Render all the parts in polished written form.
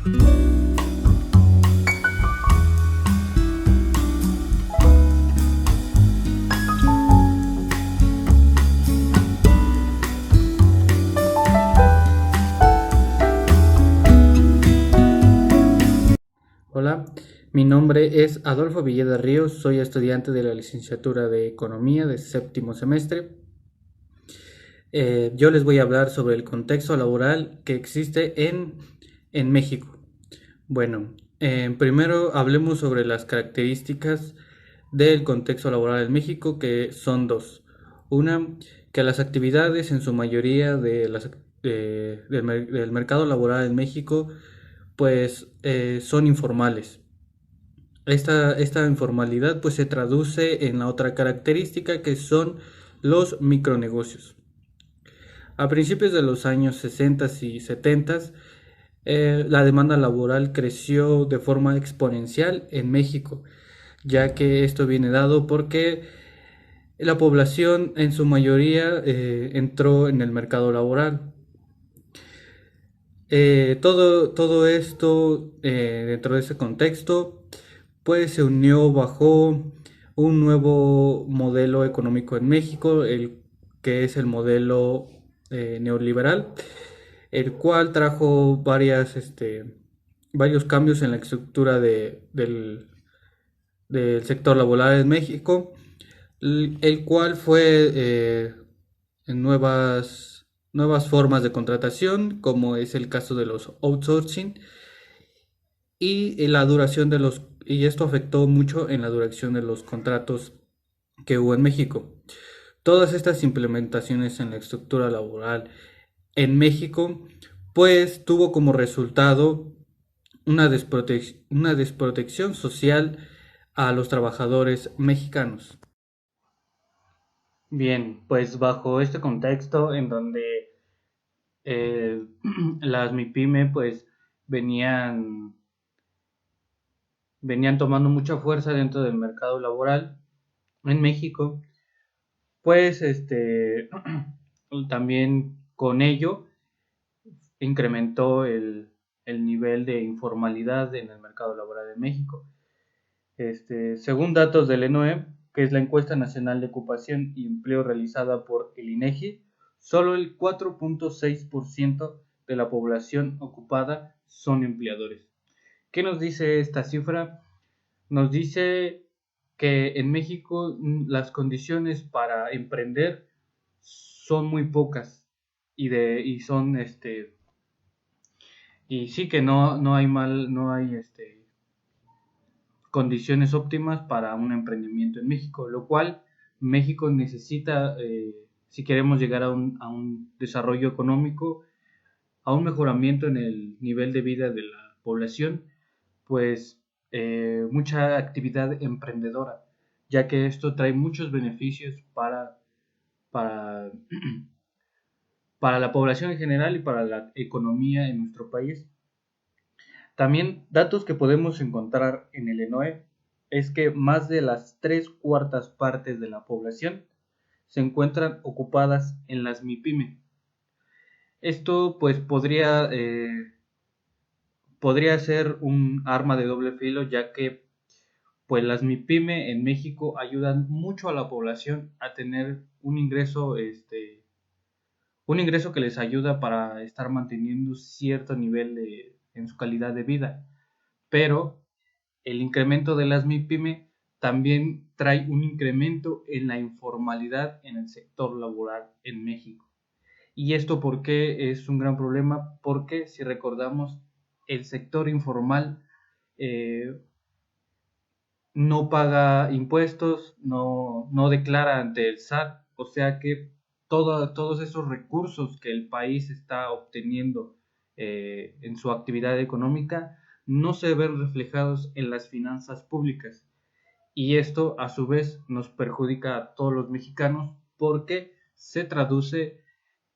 Hola, mi nombre es Adolfo Villeda Ríos, soy estudiante de la licenciatura de Economía de séptimo semestre. Yo les voy a hablar sobre el contexto laboral que existe en México. Bueno, primero hablemos sobre las características del contexto laboral en México, que son dos. Una, que las actividades en su mayoría del mercado laboral en México, pues son informales. Esta informalidad pues se traduce en la otra característica, que son los micronegocios. A principios de los años 60 y 70, la demanda laboral creció de forma exponencial en México, ya que esto viene dado porque la población en su mayoría entró en el mercado laboral. Todo esto, dentro de ese contexto, pues se unió bajo un nuevo modelo económico en México, que es el modelo neoliberal, el cual trajo varios cambios en la estructura del sector laboral en México, el cual fue en nuevas formas de contratación, como es el caso de los outsourcing, y esto afectó mucho en la duración de los contratos que hubo en México. Todas estas implementaciones en la estructura laboral en México, pues tuvo como resultado una desprotección social a los trabajadores mexicanos. Bien, pues bajo este contexto en donde eh, las MIPYME pues venían, venían tomando mucha fuerza dentro del mercado laboral en México, pues también con ello incrementó el nivel de informalidad en el mercado laboral de México. Según datos del ENOE, que es la encuesta nacional de ocupación y empleo realizada por el INEGI, solo el 4.6% de la población ocupada son empleadores. ¿Qué nos dice esta cifra? Nos dice que en México las condiciones para emprender son muy pocas y son y sí que no hay condiciones óptimas para un emprendimiento en México, lo cual México necesita, si queremos llegar a un desarrollo económico, a un mejoramiento en el nivel de vida de la población, pues mucha actividad emprendedora, ya que esto trae muchos beneficios para, para la población en general y para la economía en nuestro país. También datos que podemos encontrar en el ENOE es que más de las 3/4 de la población se encuentran ocupadas en las MIPYME. Esto pues podría ser un arma de doble filo, ya que pues las MIPYME en México ayudan mucho a la población a tener un ingreso que les ayuda para estar manteniendo cierto nivel en su calidad de vida. Pero el incremento de las MIPYME también trae un incremento en la informalidad en el sector laboral en México. ¿Y esto por qué es un gran problema? Porque si recordamos, el sector informal eh, no paga impuestos, no declara ante el SAT, o sea que todos esos recursos que el país está obteniendo en su actividad económica no se ven reflejados en las finanzas públicas. Y esto a su vez nos perjudica a todos los mexicanos porque se traduce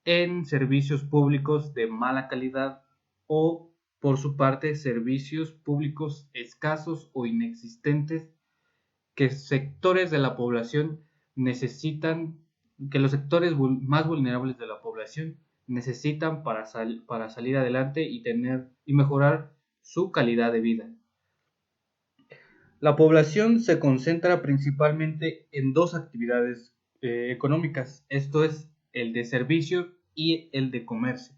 en servicios públicos de mala calidad o, por su parte, servicios públicos escasos o inexistentes que sectores de la población necesitan, que los sectores más vulnerables de la población necesitan para salir adelante y mejorar su calidad de vida. La población se concentra principalmente en dos actividades económicas, esto es el de servicios y el de comercio.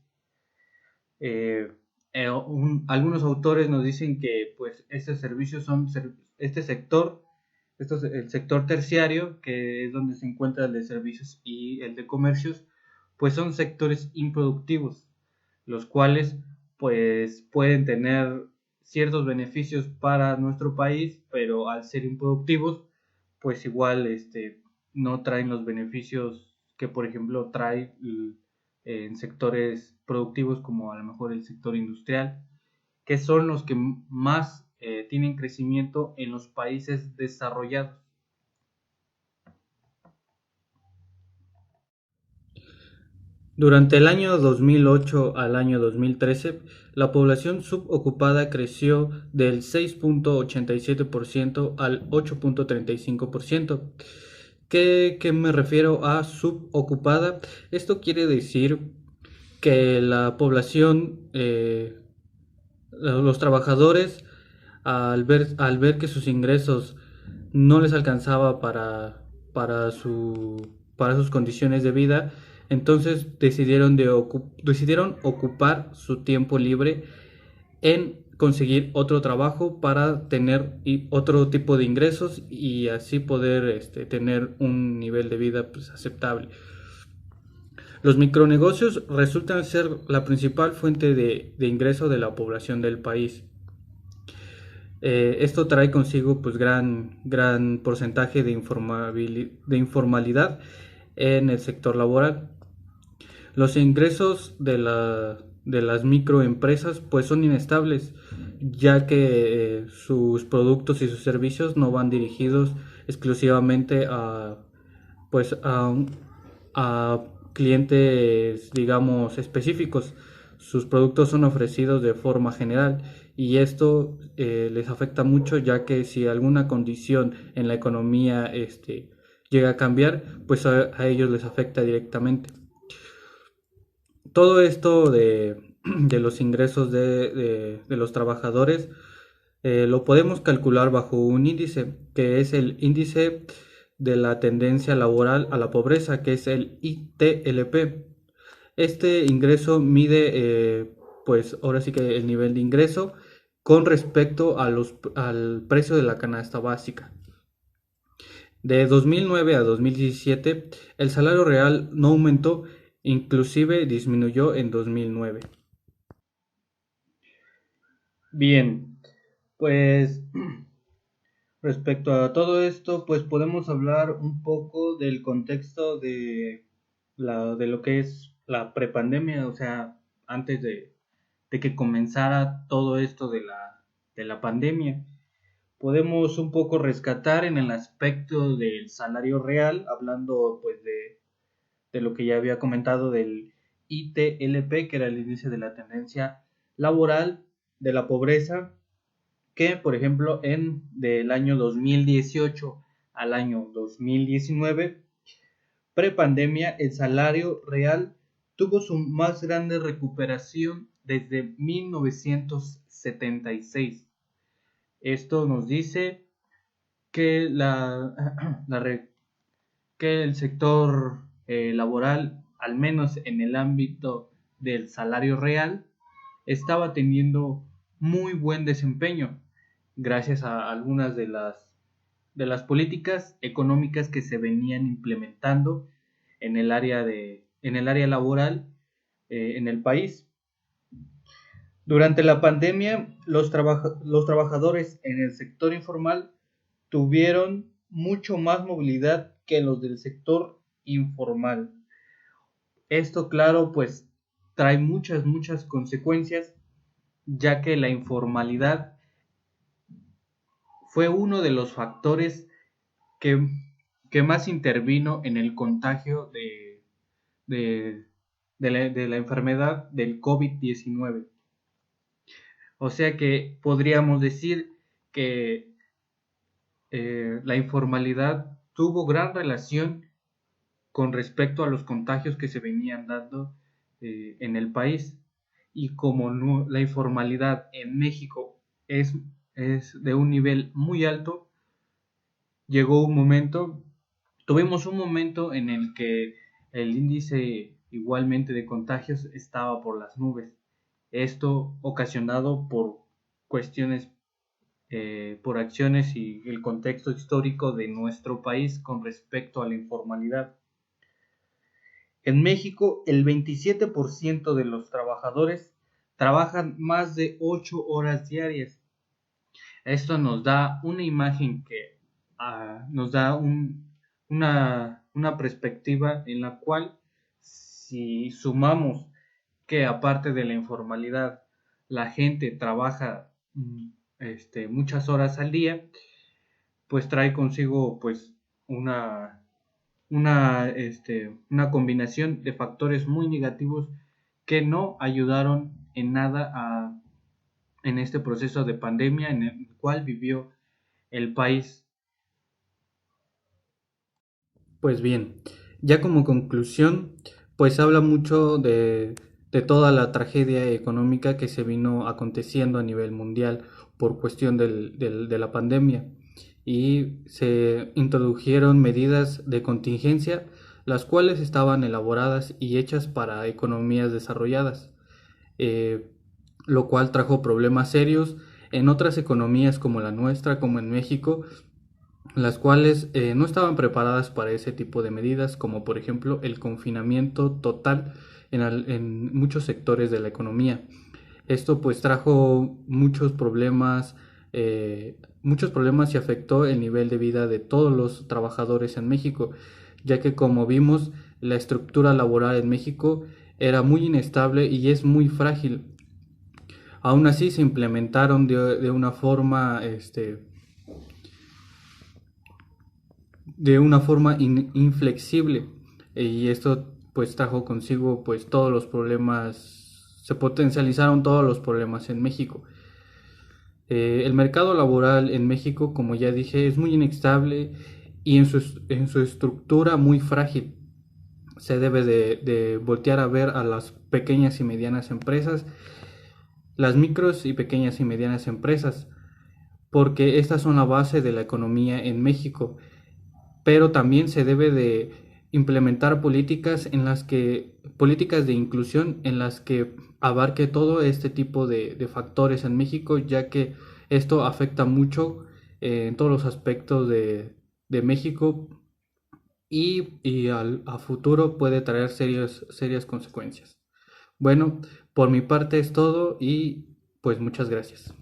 Algunos autores nos dicen que pues estos servicios son este sector, esto es el sector terciario, que es donde se encuentra el de servicios y el de comercios, pues son sectores improductivos, los cuales pues pueden tener ciertos beneficios para nuestro país, pero al ser improductivos, pues igual no traen los beneficios que por ejemplo trae en sectores productivos como a lo mejor el sector industrial, que son los que más tienen crecimiento en los países desarrollados. Durante el año 2008 al año 2013, la población subocupada creció del 6.87% al 8.35%. ¿Qué me refiero a subocupada? Esto quiere decir que la población, los trabajadores, al ver que sus ingresos no les alcanzaba para, para sus condiciones de vida, entonces decidieron ocupar su tiempo libre en conseguir otro trabajo para tener otro tipo de ingresos y así poder tener un nivel de vida pues, aceptable. Los micronegocios resultan ser la principal fuente de ingreso de la población del país. Esto trae consigo pues gran porcentaje de informalidad en el sector laboral. Los ingresos de las microempresas pues son inestables, ya que sus productos y sus servicios no van dirigidos exclusivamente pues a clientes, digamos, específicos. Sus productos son ofrecidos de forma general y esto les afecta mucho, ya que si alguna condición en la economía llega a cambiar, pues a ellos les afecta directamente. Todo esto de los ingresos de los trabajadores lo podemos calcular bajo un índice, que es el índice de la tendencia laboral a la pobreza, que es el ITLP. Este ingreso mide, pues ahora sí que el nivel de ingreso con respecto al precio de la canasta básica. De 2009 a 2017, el salario real no aumentó, inclusive disminuyó en 2009. Bien, pues respecto a todo esto, pues podemos hablar un poco del contexto de lo que es la prepandemia, o sea, antes de que comenzara todo esto de la pandemia. Podemos un poco rescatar en el aspecto del salario real, hablando pues de lo que ya había comentado del ITLP, que era el índice de la tendencia laboral de la pobreza, que por ejemplo del año 2018 al año 2019, prepandemia, el salario real tuvo su más grande recuperación desde 1976. Esto nos dice que, que el sector laboral, al menos en el ámbito del salario real, estaba teniendo muy buen desempeño gracias a algunas de las políticas económicas que se venían implementando en el área laboral en el país. Durante la pandemia, los trabajadores en el sector informal tuvieron mucho más movilidad que los del sector informal. Esto, claro, pues trae muchas consecuencias, ya que la informalidad fue uno de los factores que, que más intervino en el contagio de la enfermedad del COVID-19. O sea que podríamos decir que la informalidad tuvo gran relación con respecto a los contagios que se venían dando en el país. y como la informalidad en México es, es de un nivel muy alto, llegó un momento, tuvimos un momento en el que el índice igualmente de contagios estaba por las nubes. Esto ocasionado por cuestiones, por acciones y el contexto histórico de nuestro país con respecto a la informalidad. En México, el 27% de los trabajadores trabajan más de 8 horas diarias. Esto nos da una imagen que nos da una perspectiva en la cual, si sumamos que aparte de la informalidad la gente trabaja muchas horas al día, pues trae consigo pues una, una combinación de factores muy negativos que no ayudaron en nada en este proceso de pandemia en el cual vivió el país. Pues bien, ya como conclusión, pues habla mucho de toda la tragedia económica que se vino aconteciendo a nivel mundial por cuestión de la pandemia y se introdujeron medidas de contingencia, las cuales estaban elaboradas y hechas para economías desarrolladas, eh, lo cual trajo problemas serios en otras economías como la nuestra, como en México, las cuales no estaban preparadas para ese tipo de medidas, como por ejemplo el confinamiento total en muchos sectores de la economía. Esto pues trajo muchos problemas y afectó el nivel de vida de todos los trabajadores en México, ya que como vimos la estructura laboral en México era muy inestable y es muy frágil. Aún así se implementaron de una forma inflexible, y esto pues trajo consigo pues todos los problemas, se potencializaron todos los problemas en México. El mercado laboral en México, como ya dije, es muy inestable y en su estructura muy frágil. Se debe de voltear a ver a las pequeñas y medianas empresas, las micros y pequeñas y medianas empresas, porque estas son la base de la economía en México, pero también se debe de implementar políticas de inclusión en las que abarque todo este tipo de factores en México, ya que esto afecta mucho en todos los aspectos de México a futuro puede traer serias consecuencias. Bueno, por mi parte es todo y pues muchas gracias.